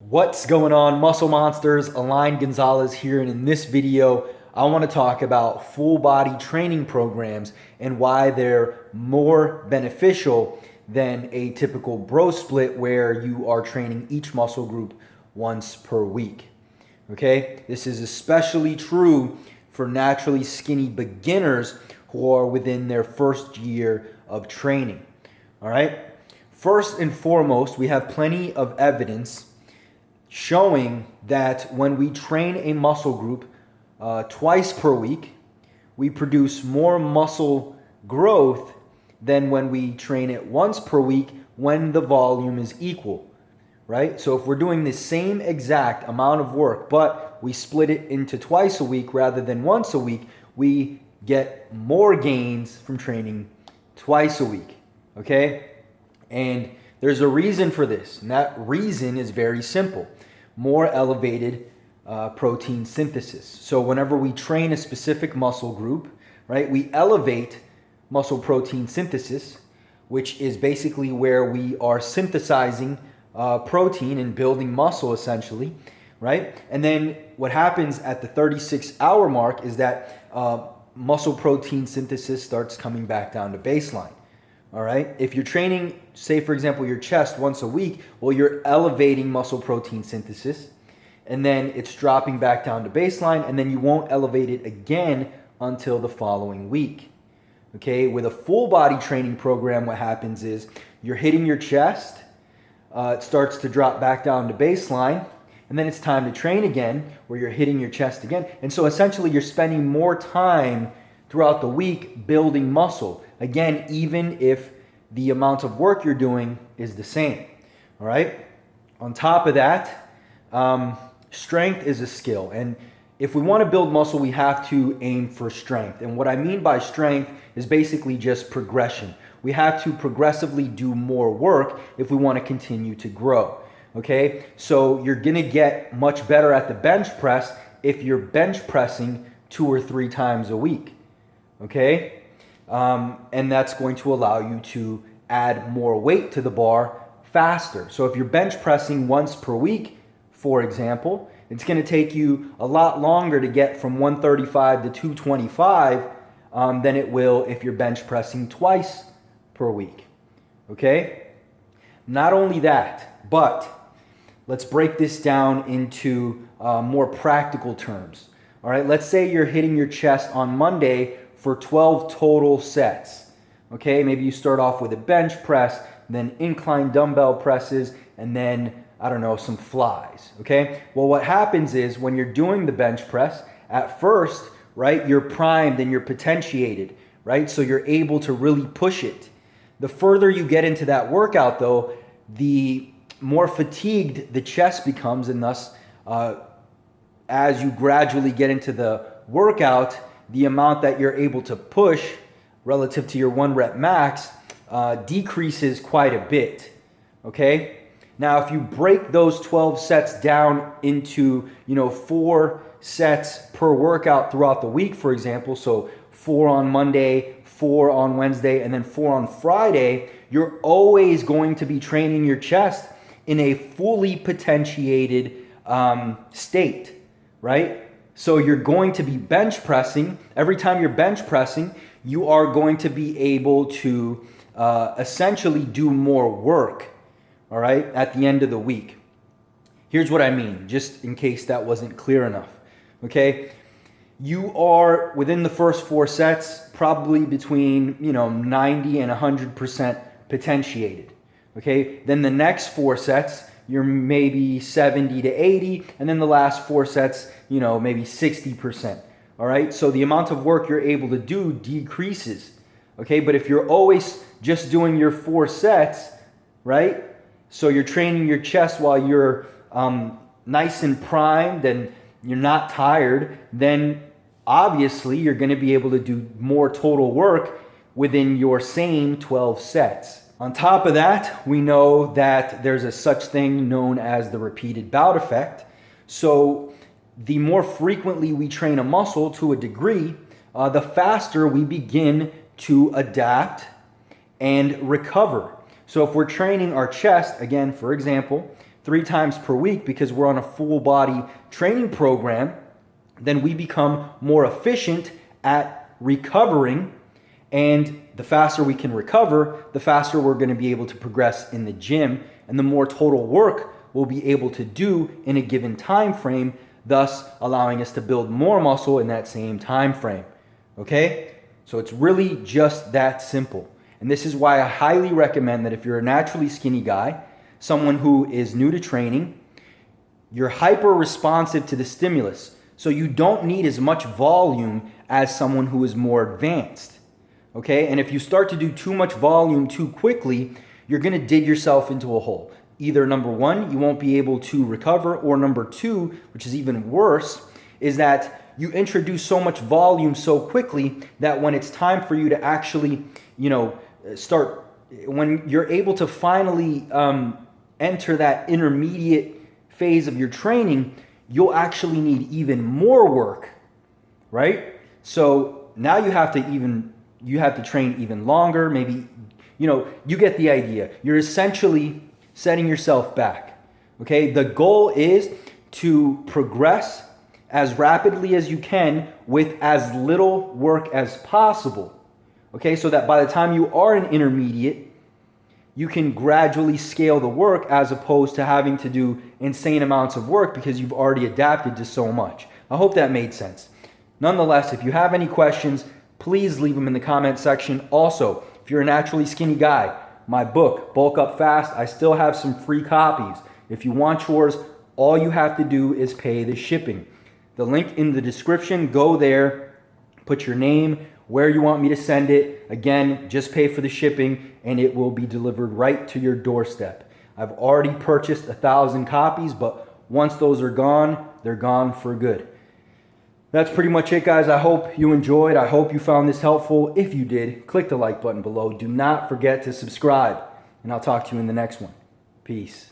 What's going on, muscle monsters? Align Gonzalez here, and in this video I want to talk about full body training programs and why they're more beneficial than a typical bro split where you are training each muscle group once per week. Okay, this is especially true for naturally skinny beginners who are within their first year of training. All right, first and foremost, we have plenty of evidence showing that when we train a muscle group twice per week, we produce more muscle growth than when we train it once per week when the volume is equal, right? So if we're doing the same exact amount of work, but we split it into twice a week rather than once a week, we get more gains from training twice a week, okay? And there's a reason for this, and that reason is very simple. More elevated protein synthesis. So whenever we train a specific muscle group, right, we elevate muscle protein synthesis, which is basically where we are synthesizing protein and building muscle essentially, right? And then what happens at the 36-hour mark is that muscle protein synthesis starts coming back down to baseline. All right. If you're training, say, for example, your chest once a week, well, you're elevating muscle protein synthesis, and then it's dropping back down to baseline, and then you won't elevate it again until the following week. Okay. With a full body training program, what happens is you're hitting your chest, it starts to drop back down to baseline, and then it's time to train again, where you're hitting your chest again. And so essentially, you're spending more time throughout the week building muscle. Again, even if the amount of work you're doing is the same, all right? On top of that, strength is a skill. And if we want to build muscle, we have to aim for strength. And what I mean by strength is basically just progression. We have to progressively do more work if we want to continue to grow, okay? So you're going to get much better at the bench press if you're bench pressing 2 or 3 times a week, okay? And that's going to allow you to add more weight to the bar faster. So if you're bench pressing once per week, for example, it's going to take you a lot longer to get from 135 to 225 than it will if you're bench pressing twice per week. Okay? Not only that, but let's break this down into more practical terms. All right, let's say you're hitting your chest on Monday for 12 total sets. Okay, maybe you start off with a bench press, then incline dumbbell presses, and then, I don't know, some flies. Okay, well, what happens is when you're doing the bench press, at first, right, you're primed and you're potentiated, right? So you're able to really push it. The further you get into that workout, though, the more fatigued the chest becomes, and thus, as you gradually get into the workout, the amount that you're able to push relative to your 1 rep max decreases quite a bit, okay? Now, if you break those 12 sets down into, 4 sets per workout throughout the week, for example, so 4 on Monday, 4 on Wednesday, and then 4 on Friday, you're always going to be training your chest in a fully potentiated state, right? So you're going to be bench pressing. Every time you're bench pressing, you are going to be able to essentially do more work, all right, at the end of the week. Here's what I mean, just in case that wasn't clear enough, okay? You are, within the first 4 sets, probably between, 90 and 100% potentiated, okay? Then the next 4 sets, you're maybe 70 to 80, and then the last 4 sets, maybe 60%. All right, so the amount of work you're able to do decreases. Okay, but if you're always just doing your 4 sets, right? So you're training your chest while you're nice and primed and you're not tired, then obviously you're going to be able to do more total work within your same 12 sets. On top of that, we know that there's a such thing known as the repeated bout effect. So the more frequently we train a muscle to a degree, the faster we begin to adapt and recover. So if we're training our chest, again, for example, 3 times per week because we're on a full body training program, then we become more efficient at recovering. And the faster we can recover, the faster we're going to be able to progress in the gym, and the more total work we'll be able to do in a given time frame, thus allowing us to build more muscle in that same time frame. Okay? So it's really just that simple. And this is why I highly recommend that if you're a naturally skinny guy, someone who is new to training, you're hyper responsive to the stimulus. So you don't need as much volume as someone who is more advanced. Okay? And if you start to do too much volume too quickly, you're going to dig yourself into a hole. Either number one, you won't be able to recover, or number two, which is even worse, is that you introduce so much volume so quickly that when it's time for you to actually, start, when you're able to finally enter that intermediate phase of your training, you'll actually need even more work, right? So now you have to train even longer, maybe, you get the idea. You're essentially setting yourself back, okay? The goal is to progress as rapidly as you can with as little work as possible, okay? So that by the time you are an intermediate, you can gradually scale the work as opposed to having to do insane amounts of work because you've already adapted to so much. I hope that made sense. Nonetheless, if you have any questions, please leave them in the comment section. Also, if you're a naturally skinny guy, my book, Bulk Up Fast, I still have some free copies. If you want yours, all you have to do is pay the shipping. The link in the description, go there, put your name, where you want me to send it. Again, just pay for the shipping and it will be delivered right to your doorstep. I've already purchased 1,000 copies, but once those are gone, they're gone for good. That's pretty much it, guys. I hope you enjoyed. I hope you found this helpful. If you did, click the like button below. Do not forget to subscribe, and I'll talk to you in the next one. Peace.